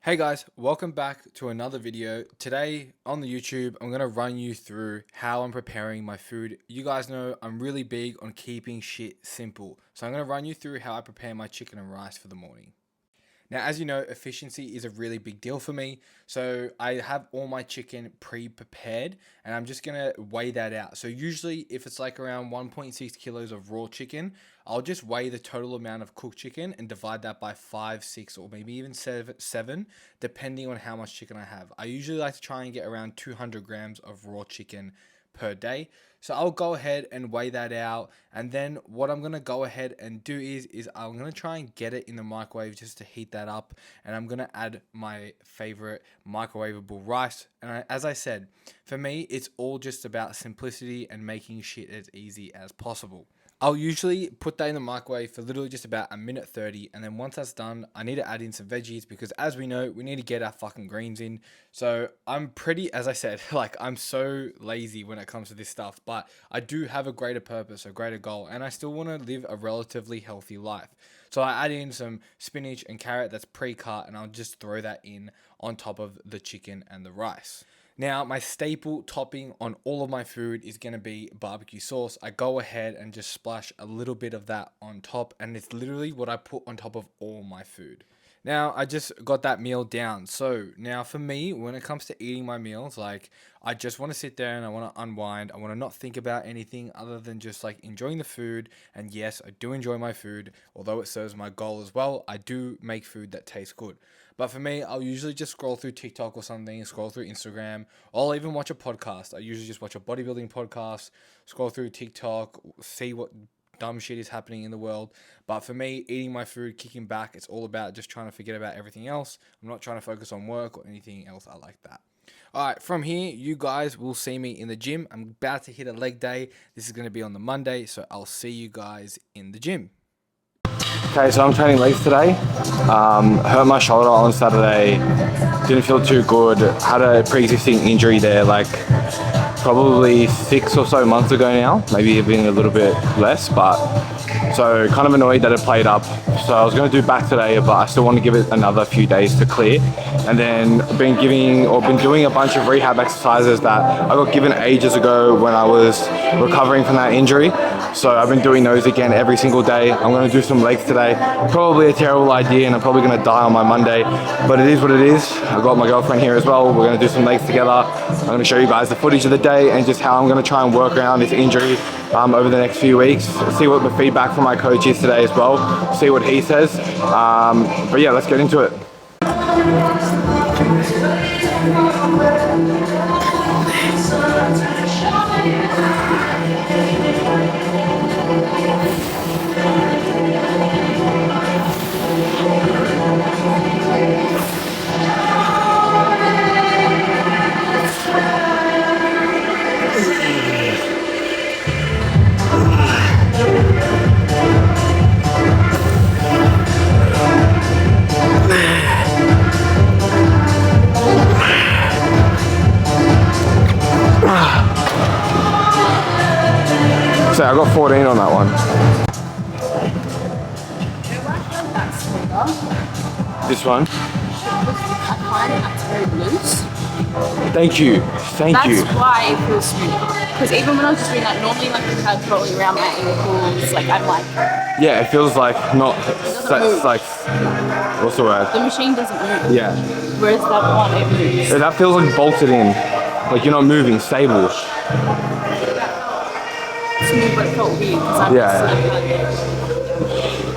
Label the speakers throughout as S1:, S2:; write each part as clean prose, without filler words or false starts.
S1: Hey guys, welcome back to another video. Today on the YouTube, I'm going to run you through how I'm preparing my food. You guys know I'm really big on keeping shit simple. So I'm going to run you through how I prepare my chicken and rice for the morning. Now, as you know, efficiency is a really big deal for me. So I have all my chicken pre-prepared and I'm just going to weigh that out. So usually if it's like around 1.6 kilos of raw chicken, I'll just weigh the total amount of cooked chicken and divide that by 5, 6, or maybe even 7, depending on how much chicken I have. I usually like to try and get around 200 grams of raw chicken per day. So I'll go ahead and weigh that out, and then what I'm gonna go ahead and do is I'm gonna try and get it in the microwave just to heat that up, and I'm gonna add my favorite microwavable rice. And as I said, for me it's all just about simplicity and making shit as easy as possible. I'll usually put that in the microwave for literally just about a minute 30, and then once that's done, I need to add in some veggies because as we know, we need to get our fucking greens in. So I'm pretty, as I said, like I'm so lazy when it comes to this stuff, but I do have a greater purpose, a greater goal, and I still want to live a relatively healthy life. So I add in some spinach and carrot that's pre-cut, and I'll just throw that in on top of the chicken and the rice. Now, my staple topping on all of my food is going to be barbecue sauce. I go ahead and just splash a little bit of that on top, and it's literally what I put on top of all my food. Now, I just got that meal down. So now for me, when it comes to eating my meals, like I just want to sit there and I want to unwind. I want to not think about anything other than just like enjoying the food. And yes, I do enjoy my food, although it serves my goal as well. I do make food that tastes good. But for me, I'll usually just scroll through TikTok or something, scroll through Instagram, or I'll even watch a podcast. I usually just watch a bodybuilding podcast, scroll through TikTok, see what dumb shit is happening in the world. But for me, eating my food, kicking back, it's all about just trying to forget about everything else. I'm not trying to focus on work or anything else. I like that. All right, from here, you guys will see me in the gym. I'm about to hit a leg day. This is going to be on the Monday, so I'll see you guys in the gym.
S2: Okay, so I'm training legs today. Hurt my shoulder on Saturday. Didn't feel too good. Had a pre-existing injury there, like probably 6 or so months ago now. Maybe even a little bit less, but so kind of annoyed that it played up. So I was going to do back today, but I still want to give it another few days to clear. And then been doing a bunch of rehab exercises that I got given ages ago when I was recovering from that injury. So I've been doing those again every single day. I'm going to do some legs today. Probably a terrible idea and I'm probably going to die on my Monday, but it is what it is. I've got my girlfriend here as well. We're going to do some legs together. I'm going to show you guys the footage of the day and just how I'm going to try and work around this injury over the next few weeks. See what the feedback from my coach is today as well. See what he says. But yeah, let's get into it. So I got 14 on that one. This one?
S3: I find that's very loose.
S2: Thank you.
S3: That's why it feels smooth. Because even when I was just doing that, normally like the pads rolling around my ankles, like I'm like...
S2: Yeah, it feels like not... It's like... What's the word?
S3: The machine doesn't move.
S2: Yeah.
S3: Whereas that one, it moves.
S2: That feels like bolted in. Like you're not moving, stable.
S3: Smooth, but it felt weird because I'm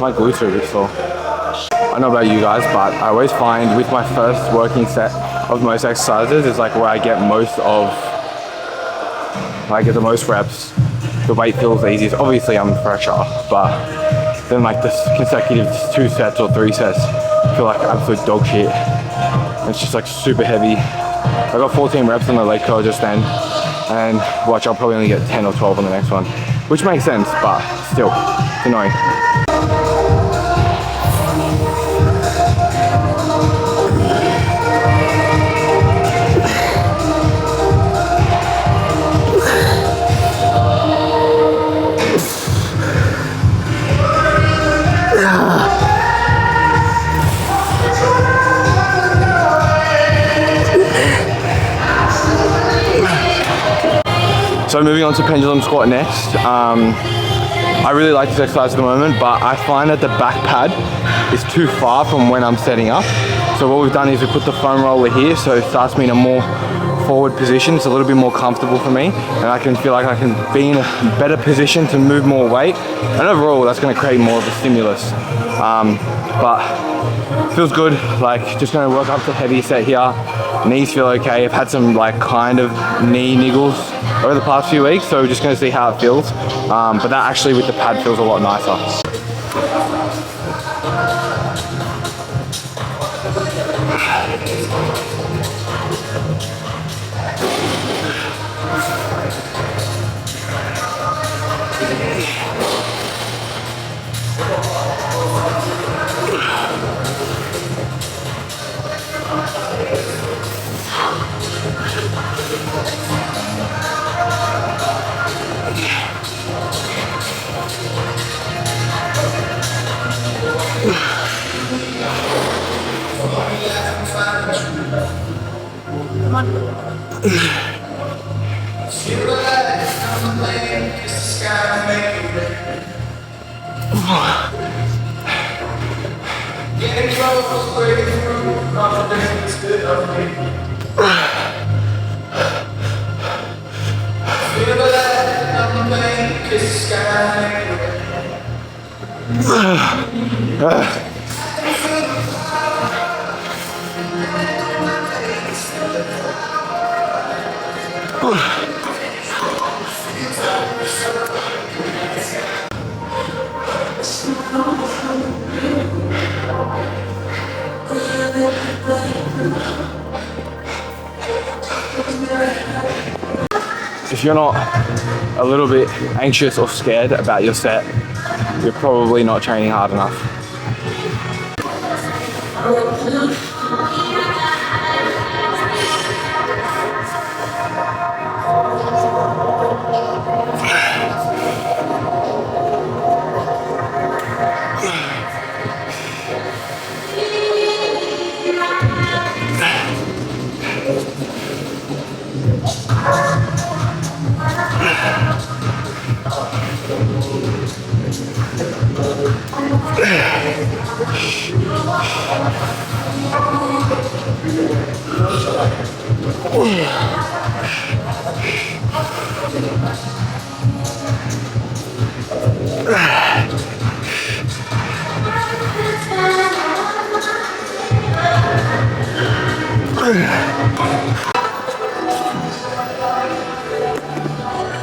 S2: My glutes are a bit sore. I don't know about you guys, but I always find with my first working set of most exercises is like where I get most of, I get the most reps. The weight feels the easiest. Obviously I'm fresher, but then like the consecutive 2 sets or 3 sets feel like absolute dog shit. And it's just like super heavy. I got 14 reps on the leg curl just then, and watch, I'll probably only get 10 or 12 on the next one, which makes sense, but still, it's annoying. So moving on to pendulum squat next. I really like this exercise at the moment, but I find that the back pad is too far from when I'm setting up. So what we've done is we put the foam roller here, so it starts me in a more forward position. It's a little bit more comfortable for me, and I can feel like I can be in a better position to move more weight. And overall, that's going to create more of a stimulus. But feels good. Like just going to work up to heavy set here. Knees feel okay. I've had some like kind of knee niggles over the past few weeks, so we're just going to see how it feels. But that actually with the pad feels a lot nicer.
S3: Come on.
S2: If you're not a little bit anxious or scared about your set, you're probably not training hard enough.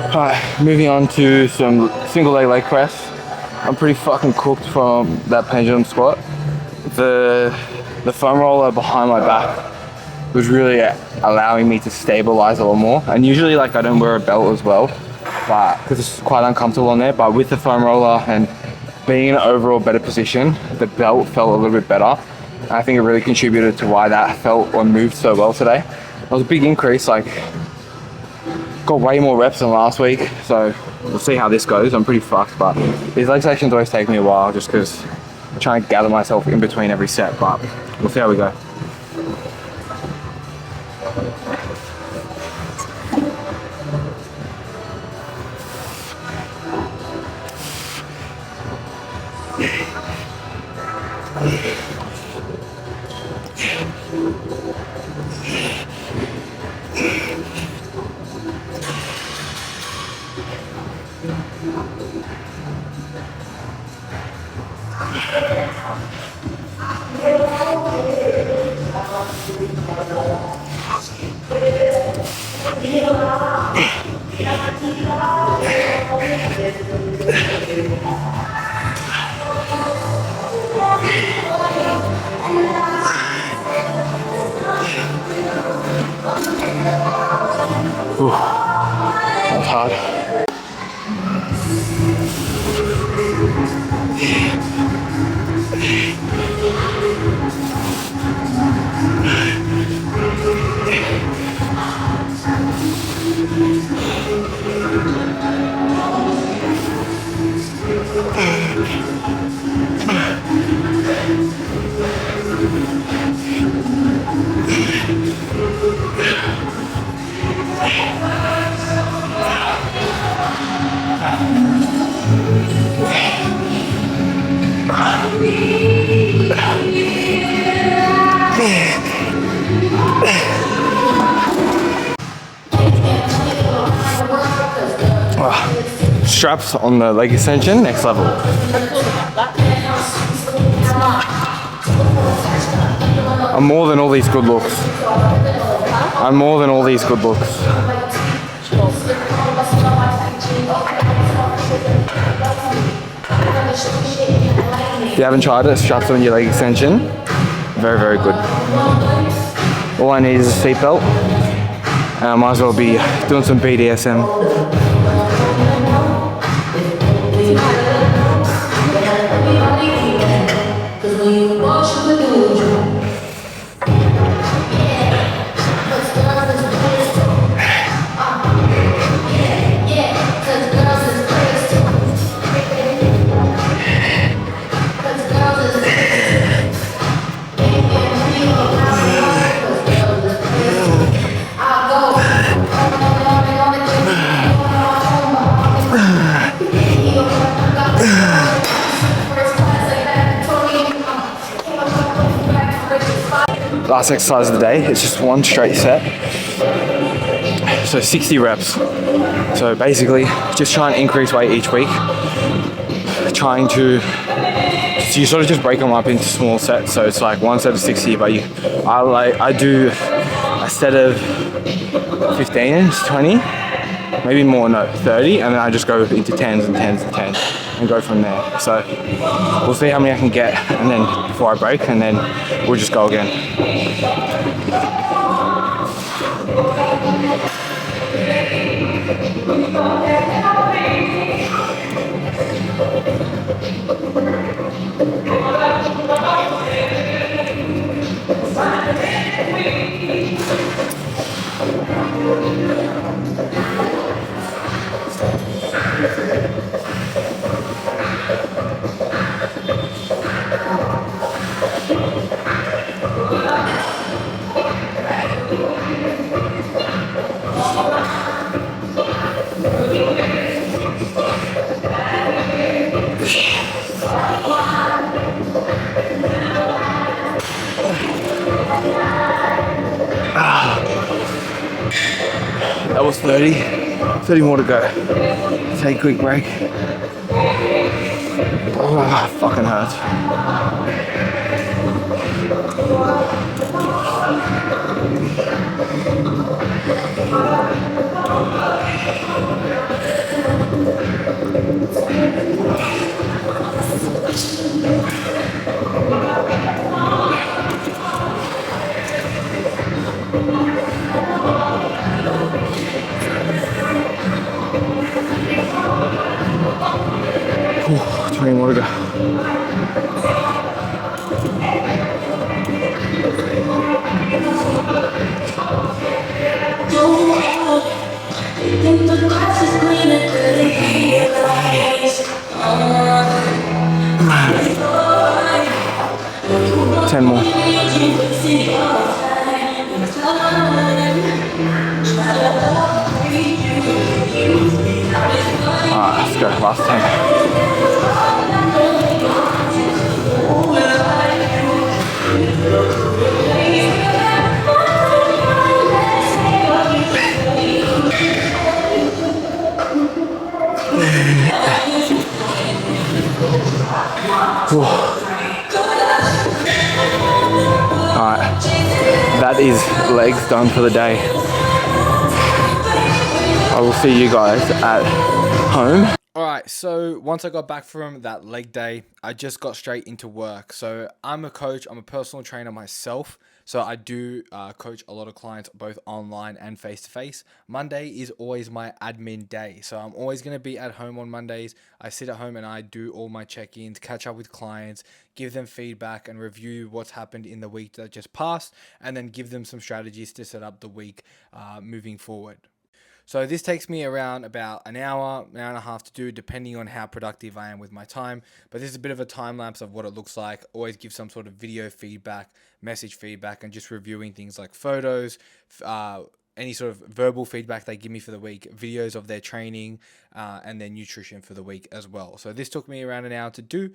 S2: Alright, moving on to some single leg press. I'm pretty fucking cooked from that pendulum squat. The foam roller behind my back was really allowing me to stabilize a lot more. And usually like I don't wear a belt as well, but because it's quite uncomfortable on there. But with the foam roller and being in an overall better position, the belt felt a little bit better. And I think it really contributed to why that felt or moved so well today. It was a big increase, like got way more reps than last week, so we'll see how this goes. I'm pretty fucked, but these leg sessions always take me a while just because I'm trying to gather myself in between every set, but we'll see how we go. Straps on the leg extension, next level. I'm more than all these good looks. I'm more than all these good looks. If you haven't tried it, straps on your leg extension. Very, very good. All I need is a seatbelt. And I might as well be doing some BDSM. Last exercise of the day, it's just one straight set. So 60 reps. So basically, just try and increase weight each week. Trying to, so you sort of just break them up into small sets. So it's like one set of 60, but I do a set of 15, 20, maybe more, no, 30, and then I just go into 10s and 10s and 10s and go from there. So we'll see how many I can get, and then before I break, and then we'll just go again. That was 30. 30 more to go. Take a quick break. Oh, fucking hurts. Ooh, 20 more to go.
S4: Think the grass is greener, couldn't realize.
S2: 10 more. Alright, let's go. Last 10. Alright, that is legs done for the day. I will see you guys at home.
S1: Alright, so once I got back from that leg day, I just got straight into work. So I'm a coach, I'm a personal trainer myself. So I do coach a lot of clients both online and face-to-face. Monday is always my admin day. So I'm always going to be at home on Mondays. I sit at home and I do all my check-ins, catch up with clients, give them feedback and review what's happened in the week that just passed, and then give them some strategies to set up the week moving forward. So this takes me around about an hour and a half to do, depending on how productive I am with my time. But this is a bit of a time lapse of what it looks like. Always give some sort of video feedback, message feedback, and just reviewing things like photos, any sort of verbal feedback they give me for the week, videos of their training, and their nutrition for the week as well. So this took me around an hour to do.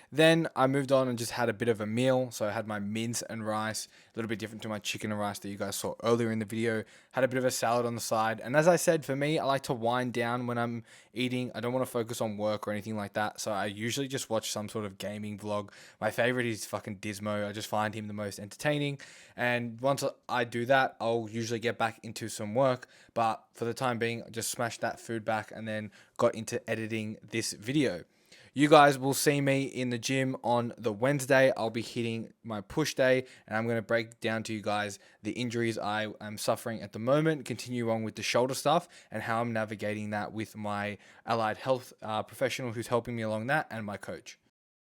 S1: Then I moved on and just had a bit of a meal. So I had my mince and rice, a little bit different to my chicken and rice that you guys saw earlier in the video. Had a bit of a salad on the side. And as I said, for me, I like to wind down when I'm eating. I don't want to focus on work or anything like that. So I usually just watch some sort of gaming vlog. My favorite is fucking Dismo. I just find him the most entertaining. And once I do that, I'll usually get back into some work. But for the time being, I just smashed that food back and then got into editing this video. You guys will see me in the gym on the Wednesday. I'll be hitting my push day, and I'm going to break down to you guys the injuries I am suffering at the moment, continue on with the shoulder stuff, and how I'm navigating that with my allied health professional who's helping me along that, and my coach.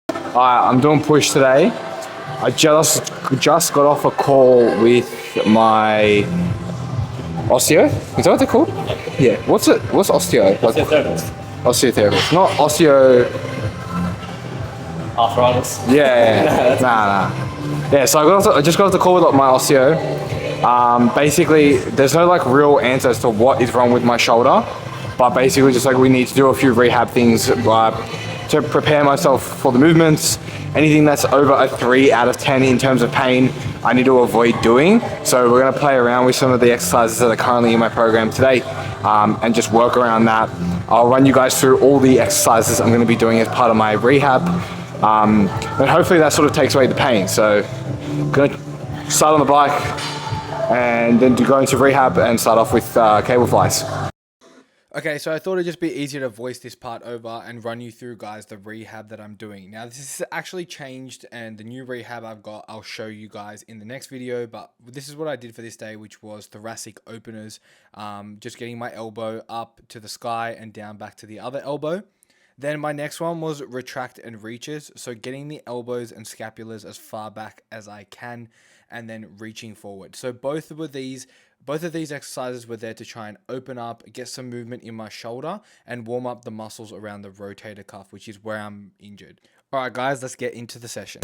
S2: I'm doing push today. I just got off a call with my osteo. Is that what they're called? Yeah. What's osteo? Like, osteotherapist, not osteo.
S5: Arthritis.
S2: Yeah. Nah. Yeah. So I just got off the call with my osteo. Basically, there's no like real answer as to what is wrong with my shoulder, but basically just like we need to do a few rehab things to prepare myself for the movements. Anything that's over a 3 out of 10 in terms of pain, I need to avoid doing. So we're gonna play around with some of the exercises that are currently in my program today, and just work around that. I'll run you guys through all the exercises I'm gonna be doing as part of my rehab, and hopefully that sort of takes away the pain. So I'm gonna start on the bike and then go into rehab and start off with cable flies.
S1: Okay, so I thought it'd just be easier to voice this part over and run you through, guys, the rehab that I'm doing. Now, this is actually changed, and the new rehab I've got, I'll show you guys in the next video, but this is what I did for this day, which was thoracic openers, just getting my elbow up to the sky and down back to the other elbow. Then my next one was retract and reaches, so getting the elbows and scapulars as far back as I can, and then reaching forward. So both of these exercises were there to try and open up, get some movement in my shoulder, and warm up the muscles around the rotator cuff, which is where I'm injured. All right, guys, let's get into the session.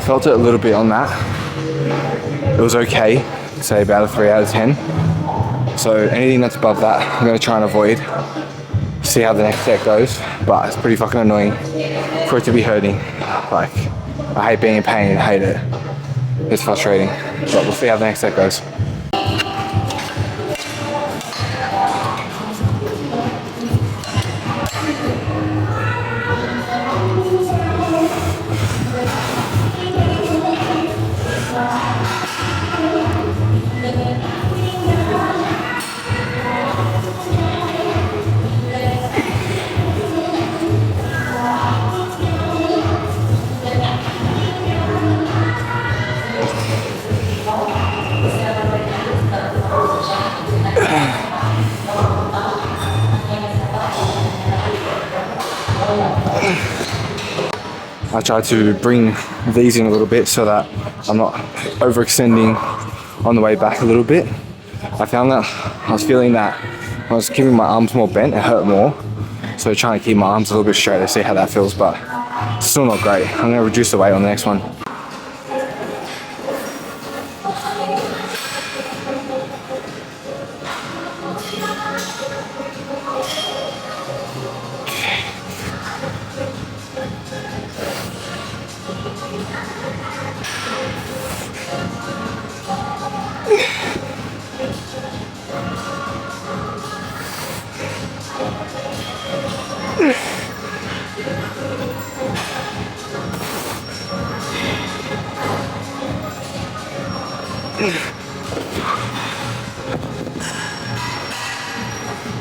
S2: Felt it a little bit on that. It was okay, say about a 3 out of 10. So anything that's above that, I'm gonna try and avoid. See how the next set goes, but it's pretty fucking annoying for it to be hurting. Like, I hate being in pain, I hate it. It's frustrating, but we'll see how the next set goes. I tried to bring these in a little bit so that I'm not overextending on the way back a little bit. I found that I was feeling that when I was keeping my arms more bent, it hurt more. So trying to keep my arms a little bit straight to see how that feels, but still not great. I'm gonna reduce the weight on the next one.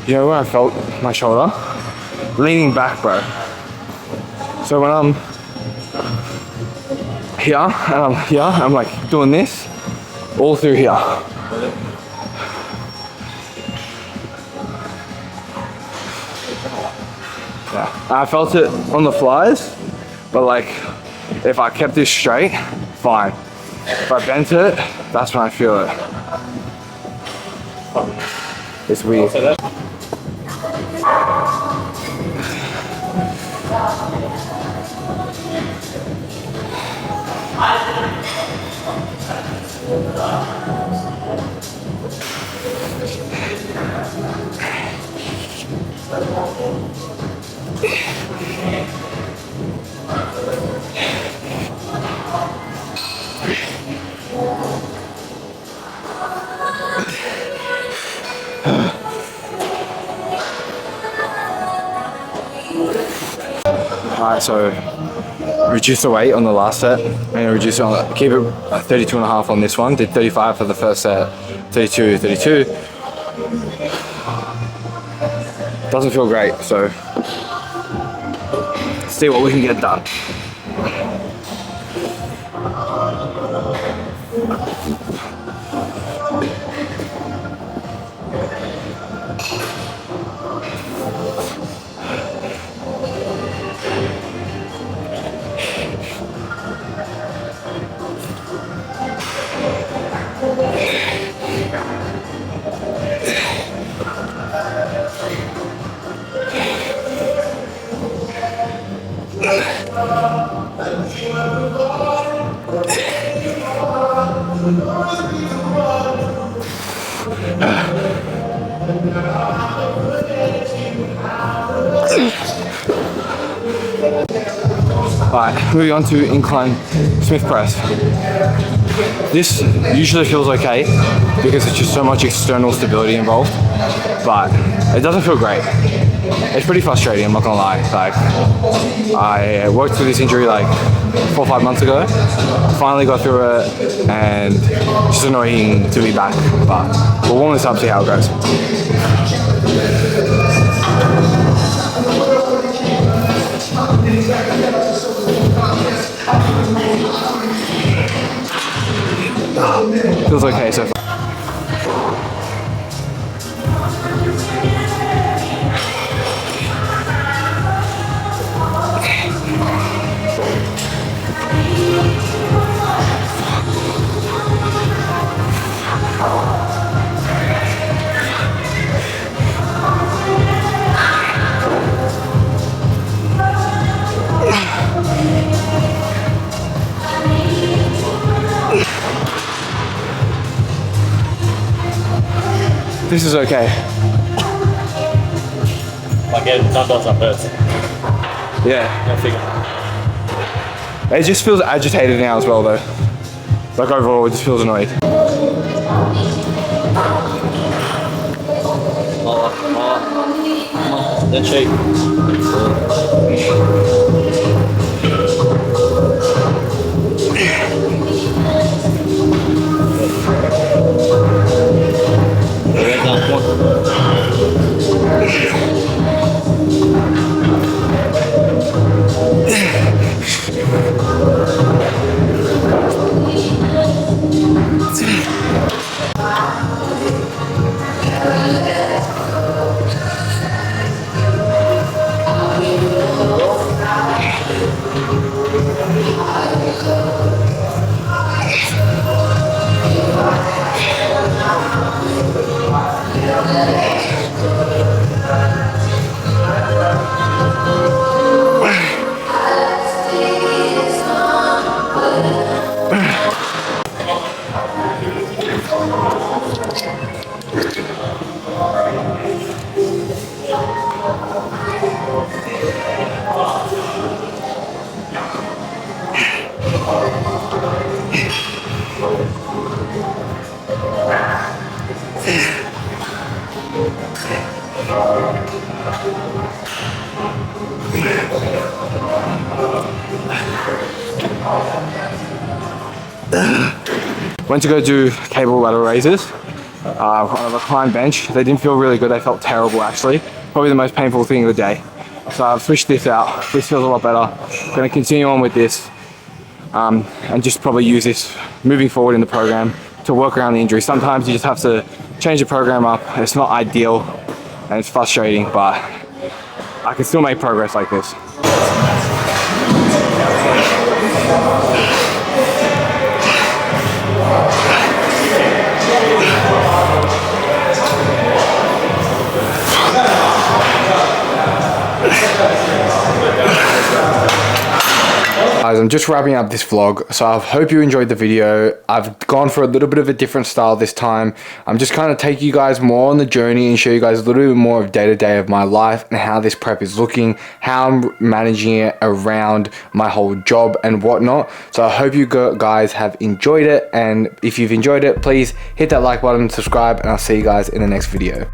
S2: You know where I felt my shoulder? Leaning back, bro. So when I'm here and I'm here, I'm like doing this all through here. Yeah, I felt it on the flies, but like if I kept this straight, fine. If I bent it, that's when I feel it. It's weird. Alright, so reduce the weight on the last set and reduce it on, keep it at 32.5 on this one. Did 35 for the first set, 32. Doesn't feel great, so see what we can get done. Alright, moving on to incline Smith press. This usually feels okay because it's just so much external stability involved, but it doesn't feel great. It's pretty frustrating, I'm not gonna lie. Like, I worked through this injury like 4 or 5 months ago, finally got through it, and it's just annoying to be back, but we'll warm this up, see how it goes. Feels okay so far. This is okay.
S5: Like getting dumbbells up first.
S2: Yeah.
S5: I figure.
S2: It just feels agitated now as well though. Like overall, it just feels annoyed.
S5: Then shake.
S2: Went to go do cable lateral raises on a recline bench. They didn't feel really good. They felt terrible actually. Probably the most painful thing of the day. So I've switched this out. This feels a lot better. I'm going to continue on with this and just probably use this moving forward in the program to work around the injury. Sometimes you just have to change the program up. It's not ideal and it's frustrating, but I can still make progress like this.
S1: I'm just wrapping up this vlog, so I hope you enjoyed the video. I've gone for a little bit of a different style this time. I'm just kind of taking you guys more on the journey and show you guys a little bit more of day-to-day of my life and how this prep is looking, how I'm managing it around my whole job and whatnot. So I hope you guys have enjoyed it, and if you've enjoyed it, please hit that like button, subscribe, and I'll see you guys in the next video.